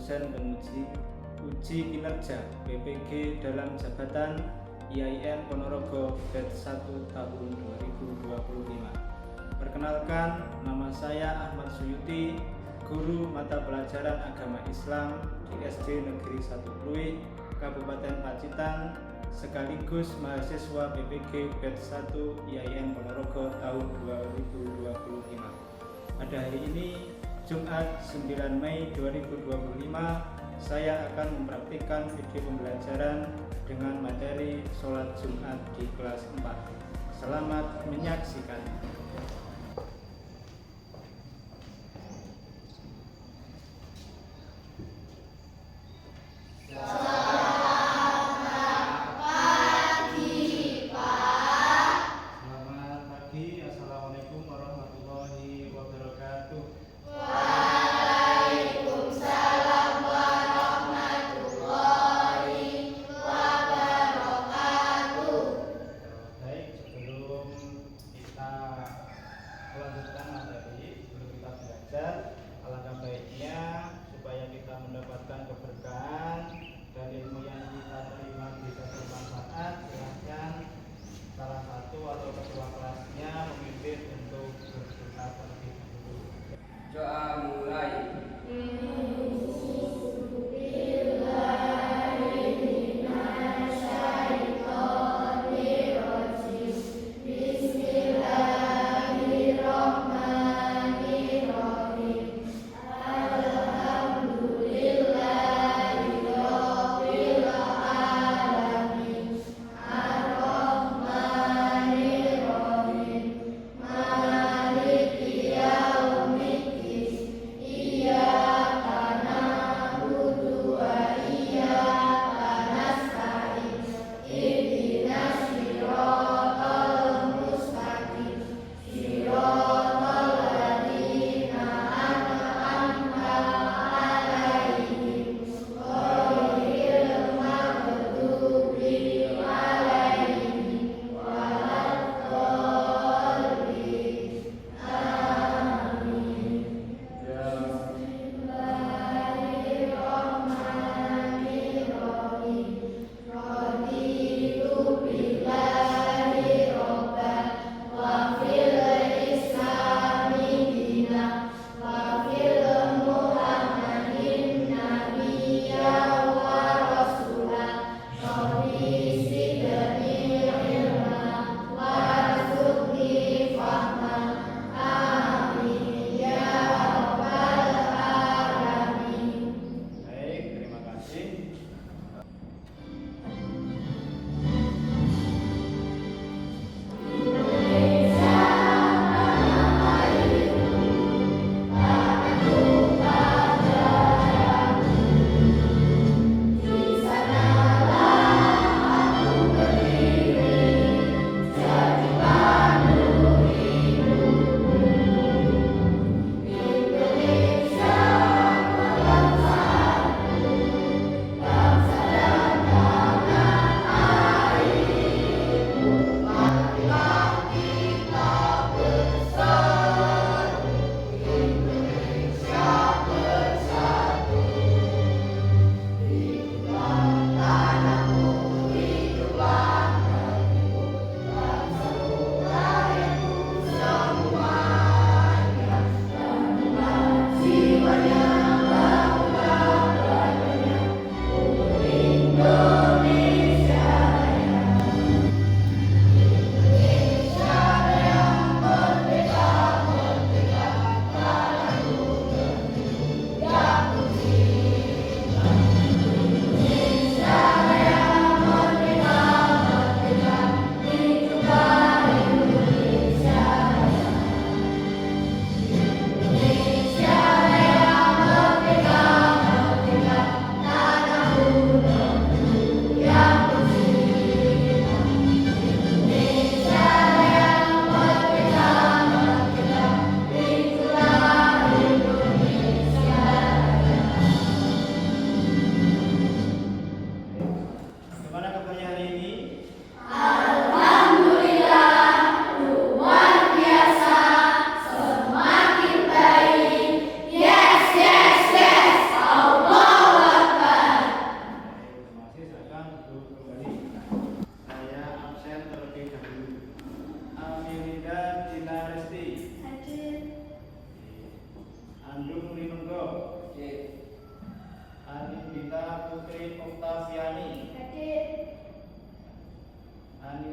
dosen penguji uji kinerja PPG dalam jabatan IAIN Ponorogo batch 1 tahun 2025. Perkenalkan, nama saya Ahmad Suyuti, guru mata pelajaran agama Islam di SD Negeri 1 Pluit, Kabupaten Pacitan, sekaligus mahasiswa PPG batch 1 IAIN Ponorogo tahun 2025. Pada hari ini, Jumat 9 Mei 2025, saya akan mempraktikkan video pembelajaran dengan materi sholat Jumat di kelas 4. Selamat menyaksikan.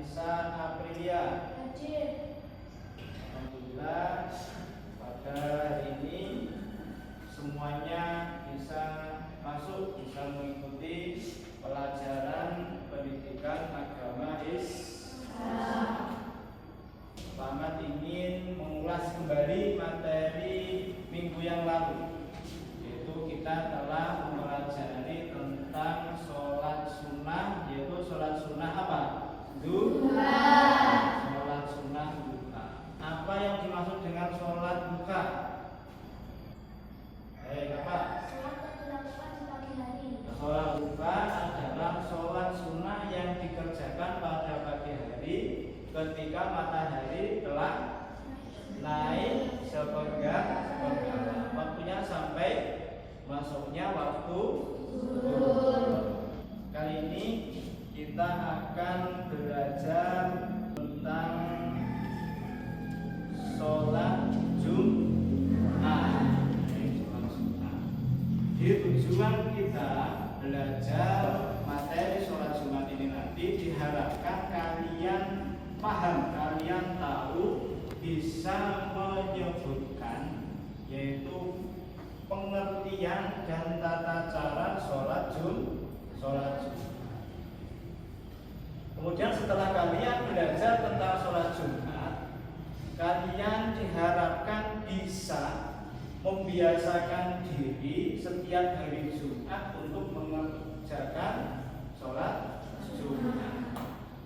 Anissa Aprilia. Hadir. Alhamdulillah pada hari ini semuanya bisa masuk, bisa mengikuti pelajaran pendidikan agama Islam. Selamat ingin mengulas kembali materi minggu yang lalu, yaitu kita telah mempelajari tentang sholat sunnah, yaitu sholat sunnah apa? Duha. Sholat sunnah duha. Apa yang dimaksud dengan sholat duha? Apa? Sholat yang dilakukan di pagi hari. Sholat duha adalah sholat sunnah yang dikerjakan pada pagi hari ketika matahari telah naik sepertiga. Waktunya sampai masuknya waktu zuhur. Kali ini kita akan belajar tentang sholat Jumat. Di tujuan kita belajar materi sholat Jumat ini nanti diharapkan kalian paham, kalian tahu, bisa menyebutkan yaitu pengertian dan tata cara sholat Jumat. Kemudian setelah kalian belajar tentang sholat Jumat, kalian diharapkan bisa membiasakan diri setiap hari Jumat untuk mengerjakan sholat Jumat.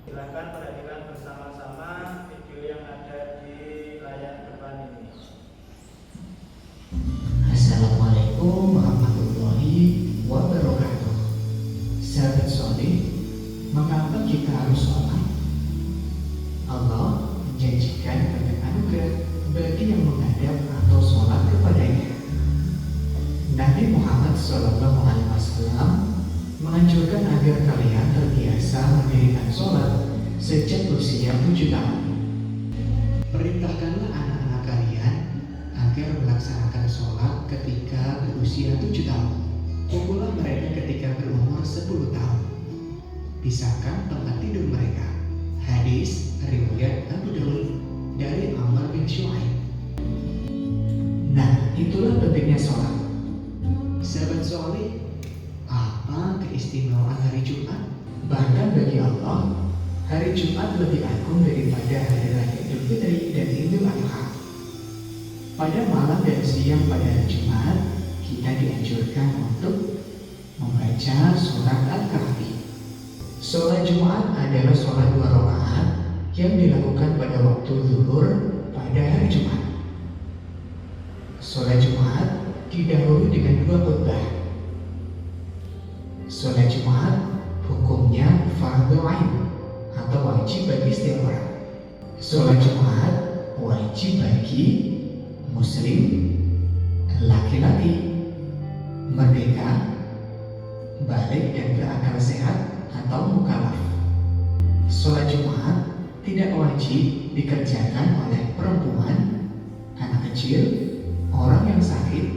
Silakan perhatikan bersama-sama video yang ada di layar depan ini. Assalamualaikum warahmatullahi wabarakatuh. Sahabat soleh, mengapa kita harus sholat? Allah menjanjikan banyak anugerah bagi yang menghadap atau sholat kepadanya. Nabi Muhammad SAW menganjurkan agar kalian terbiasa mendirikan sholat sejak usia 7 tahun. Perintahkanlah anak-anak kalian agar melaksanakan sholat ketika berusia 7 tahun. Pukullah mereka ketika berumur 10 tahun. Pisahkan tempat tidur mereka. Hadis riwayat Abu Daud dari Amr bin Shu'aib. Nah, itulah pentingnya sholat. Sahabat soleh, apa keistimewaan hari Jumat? Bahkan bagi Allah, hari Jumat lebih agung daripada hari raya Idul Fitri dan Idul Adha. Pada malam dan siang pada hari Jumat, kita dianjurkan untuk membaca surat Al-Kahfi. Sholat Jumat adalah sholat 2 rakaat yang dilakukan pada waktu zuhur pada hari Jumat. Sholat Jumat didahului dengan 2 khutbah. Sholat Jumat hukumnya fardhu ain atau wajib bagi setiap orang. Sholat Jumat wajib bagi muslim, laki-laki, merdeka, balik dan berakal sehat atau mukallaf. Sholat Jumat tidak wajib dikerjakan oleh perempuan, anak kecil, orang yang sakit,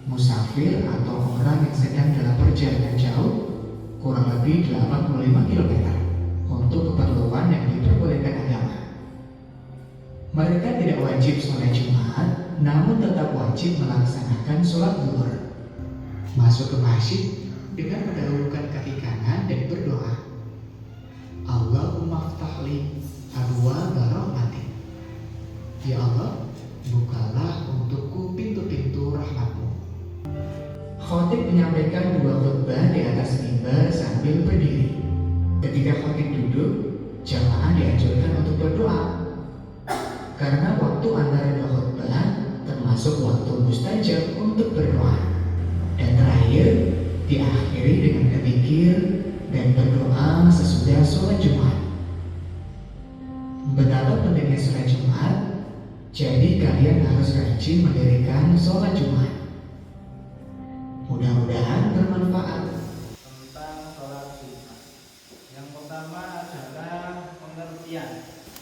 musafir atau orang yang sedang dalam perjalanan jauh kurang lebih 85 km untuk keperluan yang diperbolehkan agama. Mereka tidak wajib sholat Jumat, namun tetap wajib melaksanakan sholat zuhur. Masuk ke masjid dengan mendahulukan kaki kanan dan berdoa, Allahumma ftahli abwaaba rahmatik. Ya Allah, bukalah untukku pintu-pintu rahmatmu. Khatib menyampaikan 2 khutbah di atas mimbar sambil berdiri. Ketika khatib duduk, jamaah dianjurkan untuk berdoa. Karena waktu antara 2 khutbah termasuk waktu mustajab untuk berdoa. Dan terakhir, diakhiri dengan berzikir dan berdoa sesudah sholat Jumat. Betapa pentingnya sholat Jumat, jadi kalian harus rajin mendirikan sholat Jumat. Mudah-mudahan bermanfaat. Tentang sholat Jumat. Yang pertama adalah pengertian.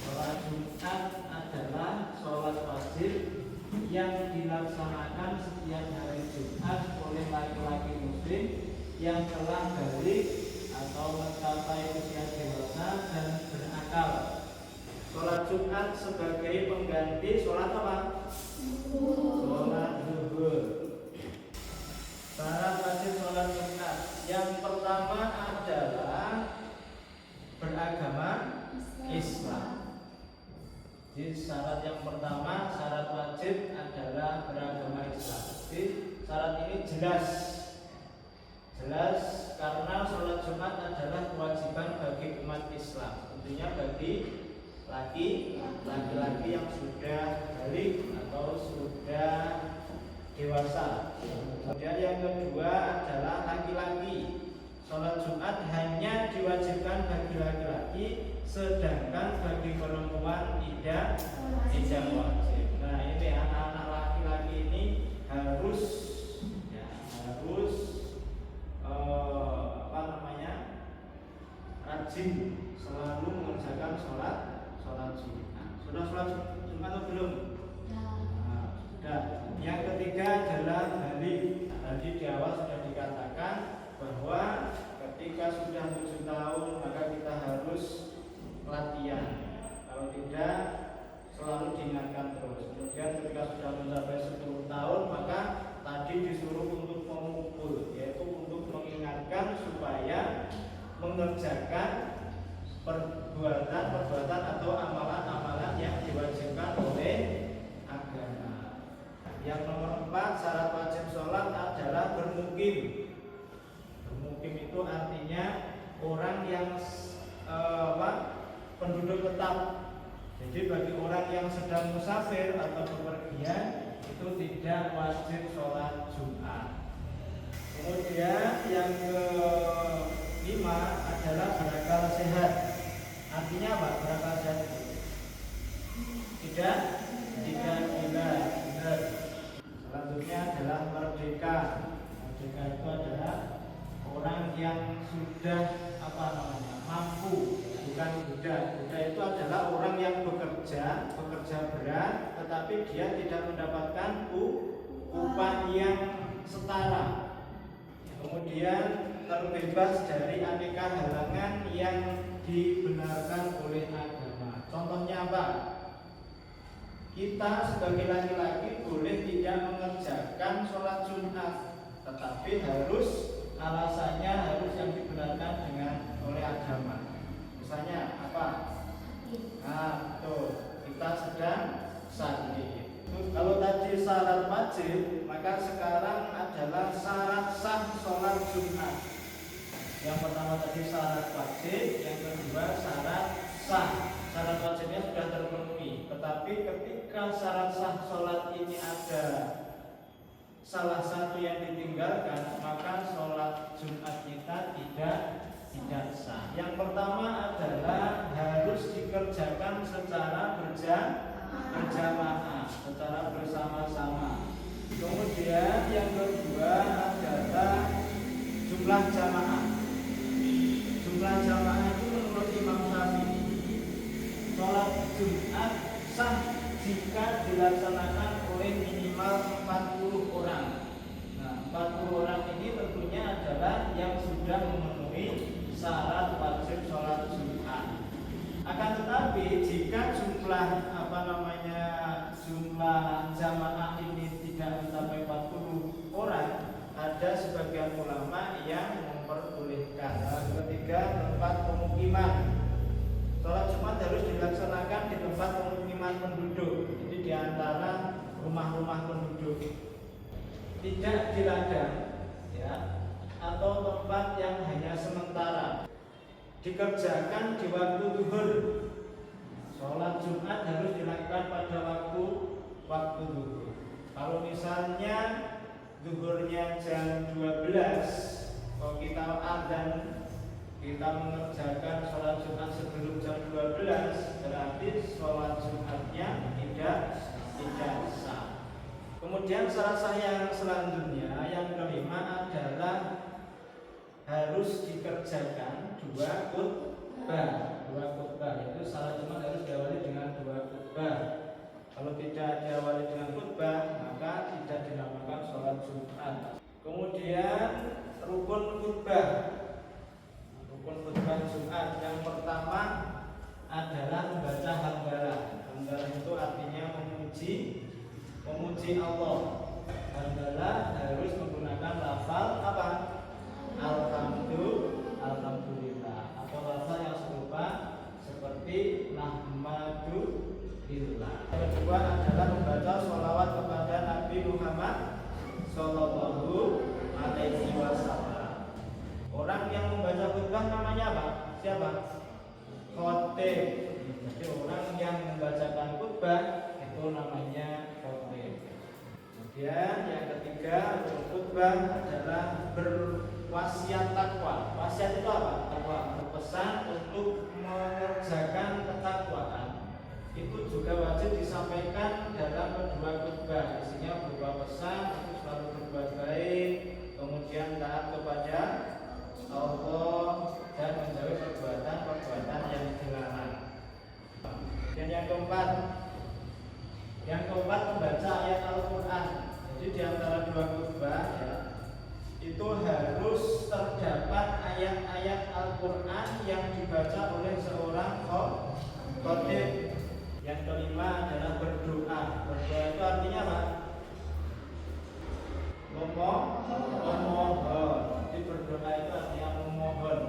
Sholat Jumat adalah sholat wajib yang dilaksanakan setiap hari Jumat oleh laki-laki muslim yang telah balik atau mencapai usia dewasa dan berakal Jumat sebagai pengganti sholat apa? Sholat zuhur. Syarat wajib sholat Jumat yang pertama adalah beragama Islam. Jadi syarat yang pertama, syarat wajib adalah beragama Islam. Jadi syarat ini jelas karena sholat Jumat adalah kewajiban bagi umat Islam. Tentunya bagi laki-laki yang sudah balik atau sudah dewasa. Kemudian yang kedua adalah laki-laki. Sholat Jumat hanya diwajibkan bagi laki-laki, sedangkan bagi perempuan tidak wajib. Nah ini anak-anak laki-laki ini harus rajin selalu mengerjakan sholat Jumat. Sudah sholat Jumat atau belum? Sudah. Yang ketiga adalah balik. Tadi di awal sudah dikatakan bahwa ketika sudah 7 tahun maka kita harus latihan. Kalau tidak selalu diingatkan terus. Kemudian ketika sudah mencapai 10 tahun maka tadi disuruh untuk memukul, yaitu untuk mengingatkan supaya mengerjakan perbuatan atau amalan-amalan yang diwajibkan oleh agama. Yang nomor 4, syarat wajib sholat adalah bermukim. Bermukim itu artinya orang yang penduduk tetap. Jadi bagi orang yang sedang musafir atau bepergian itu tidak wajib sholat Jumat. Kemudian yang kelima adalah berakal sehat. Artinya apa? Berakal sehat itu tidak gila. Selanjutnya adalah merdeka. Merdeka itu adalah orang yang sudah mampu, bukan budak. Budak itu adalah orang yang bekerja berat, tetapi dia tidak mendapatkan upah yang setara. Kemudian terbebas dari aneka halangan yang dibenarkan oleh agama. Contohnya apa? Kita sebagai laki-laki boleh tidak mengerjakan sholat Jumat, tetapi alasannya harus yang dibenarkan oleh agama. Misalnya apa? Kita sedang sakit. Kalau tadi syarat wajib, maka sekarang adalah syarat sah sholat Jumat. Yang pertama tadi syarat wajib, yang kedua syarat sah. Syarat wajibnya sudah terpenuhi, tetapi ketika syarat sah sholat ini ada salah satu yang ditinggalkan, maka sholat Jumat kita tidak sah. Yang pertama adalah harus dikerjakan secara berjamaah, secara bersama-sama. Kemudian yang kedua adalah jumlah jamaah. Jumlah jamaah itu menurut Imam Syafi'i, sholat Jumat sah jika dilaksanakan oleh minimal 40 orang. Nah, 40 orang ini tentunya adalah yang sudah memenuhi syarat wajib sholat Jumat. Akan tetapi jika jumlah jamaah ini tidak mencapai 40 orang, ada sebagian ulama yang memperbolehkan. Ketiga, tempat pemukiman. Sholat Jumat harus dilaksanakan di tempat pemukiman penduduk, jadi di antara rumah-rumah penduduk, tidak di ladang, atau tempat yang hanya sementara. Dikerjakan di waktu zuhur. Sholat Jumat harus dilakukan pada waktu zuhur. Kalau misalnya zuhurnya jam 12, kalau kita adzan, kita mengerjakan sholat Jumat sebelum jam 12, berarti sholat Jumatnya tidak sah. Kemudian syarat sah yang selanjutnya, yang kelima adalah harus dikerjakan 2 khutbah. Itu syarat Jumat harus diawali dengan 2 khutbah. Kalau tidak diawali dengan khutbah, maka tidak dinamakan sholat Jumat. Kemudian rukun khutbah. Rukun khutbah Jumat yang pertama adalah membaca hamdalah. Sallallahu Alaihi Wasallam. Orang yang membaca khutbah namanya apa? Siapa? Khotib. Jadi orang yang membacakan khutbah itu namanya khotib. Kemudian yang ketiga khutbah adalah berwasiat takwa. Wasiat itu apa? Takwa. Berpesan untuk mengerjakan ketakwaan. Itu juga wajib disampaikan dalam kedua khutbah. Isinya berupa pesan untuk selalu berbuat baik, kemudian taat kepada Allah dan menjauhi perbuatan-perbuatan yang dilarang. Dan yang keempat membaca ayat Al-Quran. Jadi di antara dua khutbah ya, itu harus terdapat ayat-ayat Al-Quran yang dibaca oleh seorang khotib. Yang kelima adalah berdoa. Berdoa itu artinya apa? Memohon. Jadi berdoa itu artinya memohon.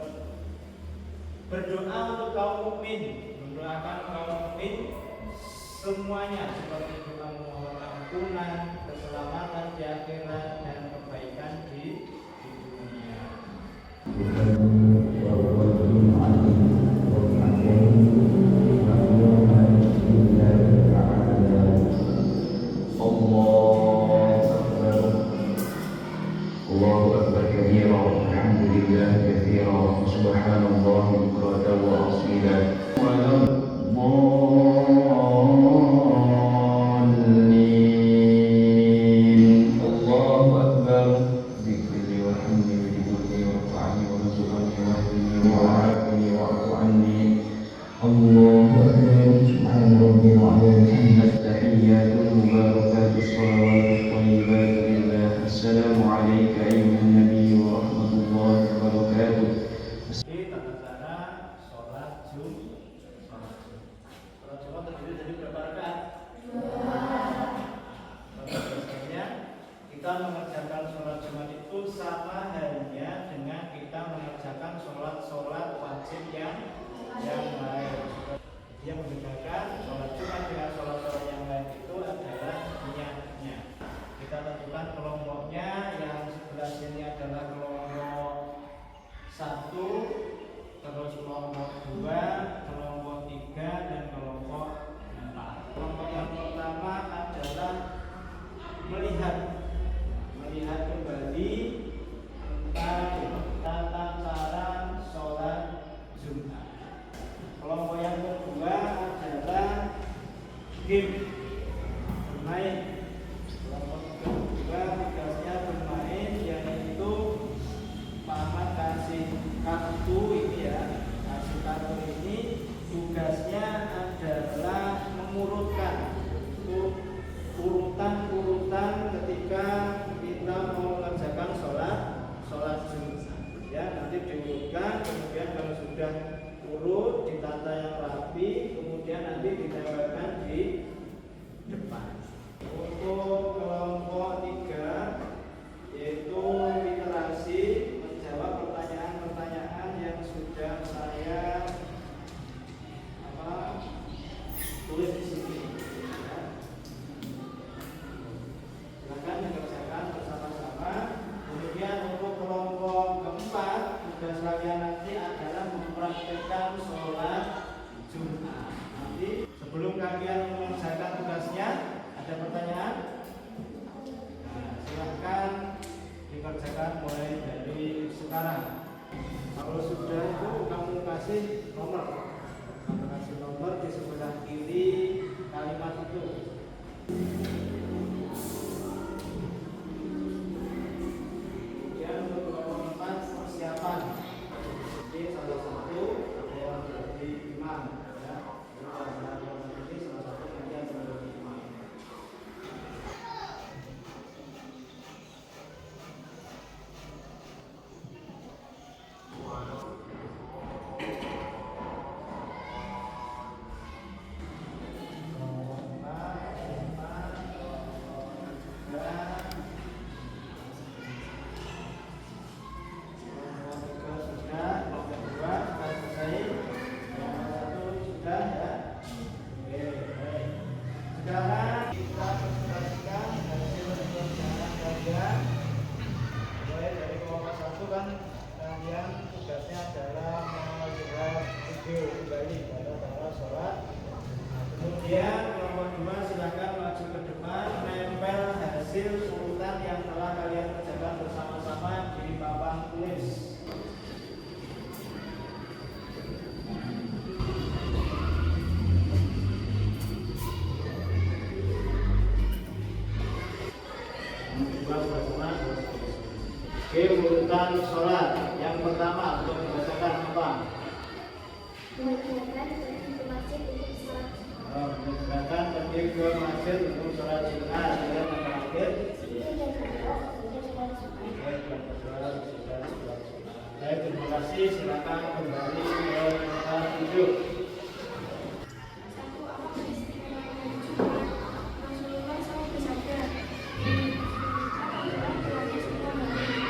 Berdoa untuk kaum mukmin, mendoakan kaum mukmin semuanya, seperti doa memohon ampunan, keselamatan di akhirat dan kebaikan di dunia. Kita mengerjakan sholat Jumat itu sama halnya dengan kita mengerjakan sholat wajib yang lain. Yang membedakan sholat Jumat dengan sholat yang lain itu adalah niatnya. Kita tentukan kelompoknya, yang sebelah sini adalah kelompok 1, terus kelompok 2, kelompok 3, dan kelompok 4. Kelompok yang pertama adalah melihat kembali tentang tata cara sholat Jumat. Kelompok yang kedua adalah bermain. Kelompok kedua tugasnya bermain, yaitu Paman kasih kartu ini ya. Kasih kartu ini tugasnya adalah mengurutkan urutan ketika kita mau mengerjakan sholat Jumat ya, nanti diurutkan, kemudian kalau sudah urut ditata yang rapi, kemudian nanti ditempelkan di depan. Untuk kelompok 3 yaitu literasi, menjawab pertanyaan-pertanyaan yang sudah saya tulis di sini. Silakan dikerjakan bersama-sama. Kemudian untuk kelompok keempat, tugas kalian nanti adalah mempraktikkan sholat Jumat. Nanti sebelum kalian mengerjakan tugasnya, ada pertanyaan? urutan sholat. Yang pertama untuk membacakan apa? Mengerjakan pergi ke masjid untuk sholat. Mengerjakan pergi ke masjid untuk sholat Jumat. Dan yang terakhir, Yang kedua, untuk sholat Jumat. Baik, terima kasih. Silakan kembali ke tempat duduk. Satu, apa keistimewaan hari Jumat? Rasulullah SAW bersabda,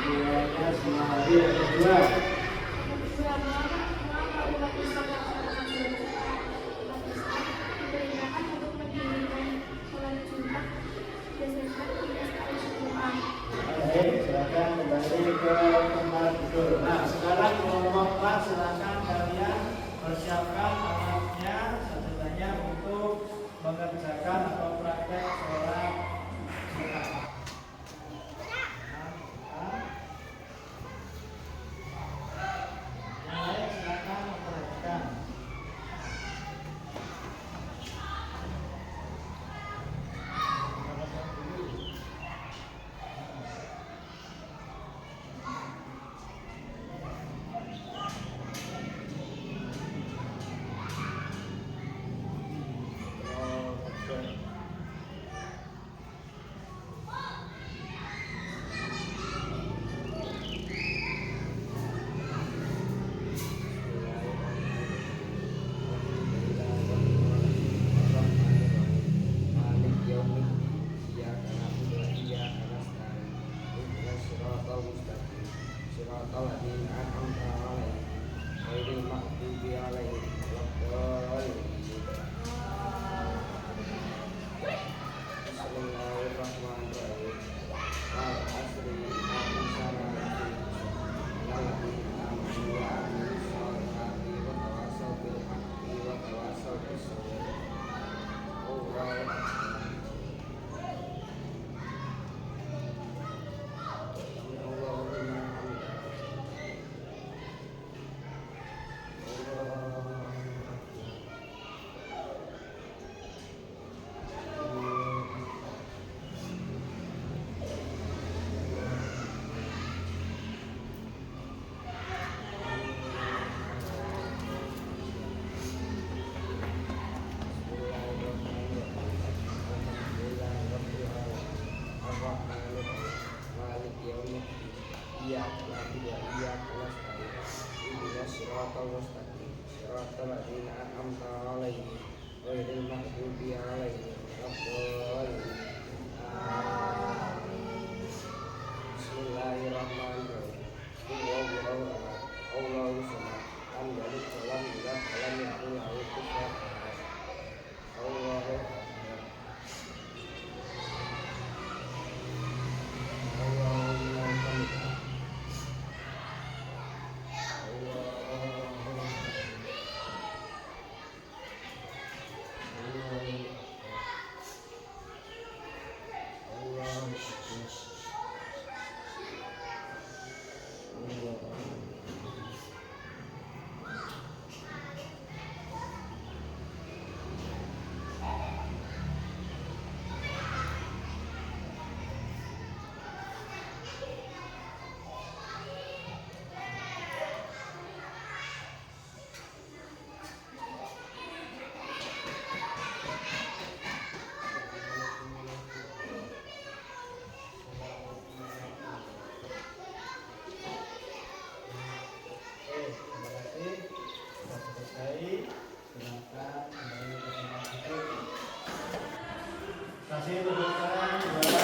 Bulannya semua hari. Yang kedua, yang kedua, mengapa umat Islam melaksanakan sholat Jumat? Umat Islam diperintahkan untuk mendirikan sholat Jumat berdasarkan kitab Al-Quran. baik, silakan kembali ke tempat duduk. Nah, sekarang kelompok 4 silakan kalian persiapkan alatnya sajadahnya untuk mengerjakan atau praktek sholat Jumat. Yang lain silakan memperhatikan. Kasih tepuk tangan buat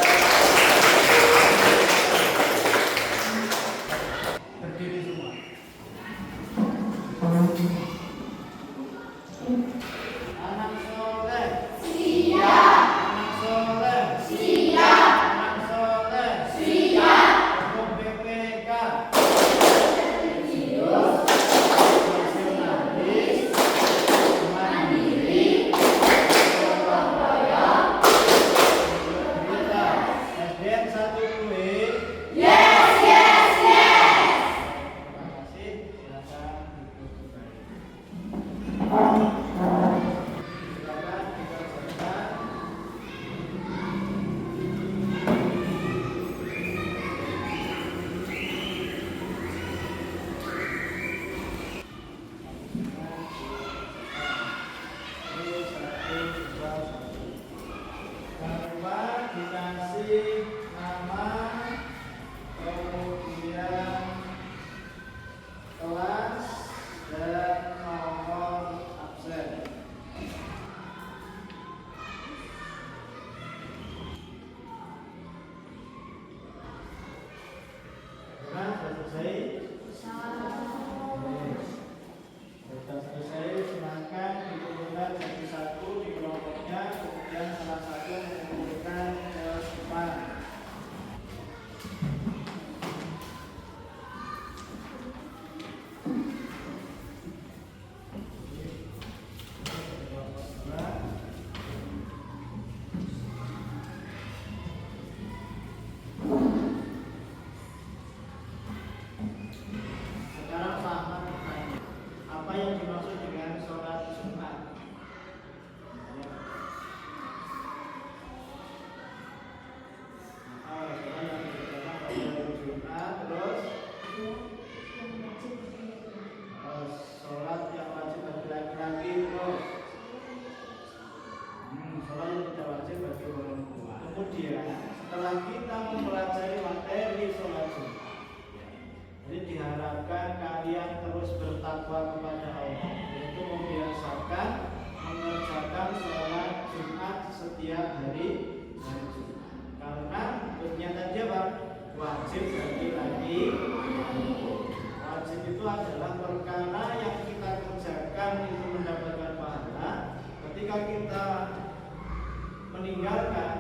berdiri semua. Anak soleh. Siap. Anak soleh. Siap. Anak soleh. Siap. Hukum BPK. Nasionalis. Mandiri. Gotong royong. SDN 1 kue. Yes, yes, yes. Terima kasih. Silakan duduk kembali. Silakan dikerjakan. ketika kita meninggalkan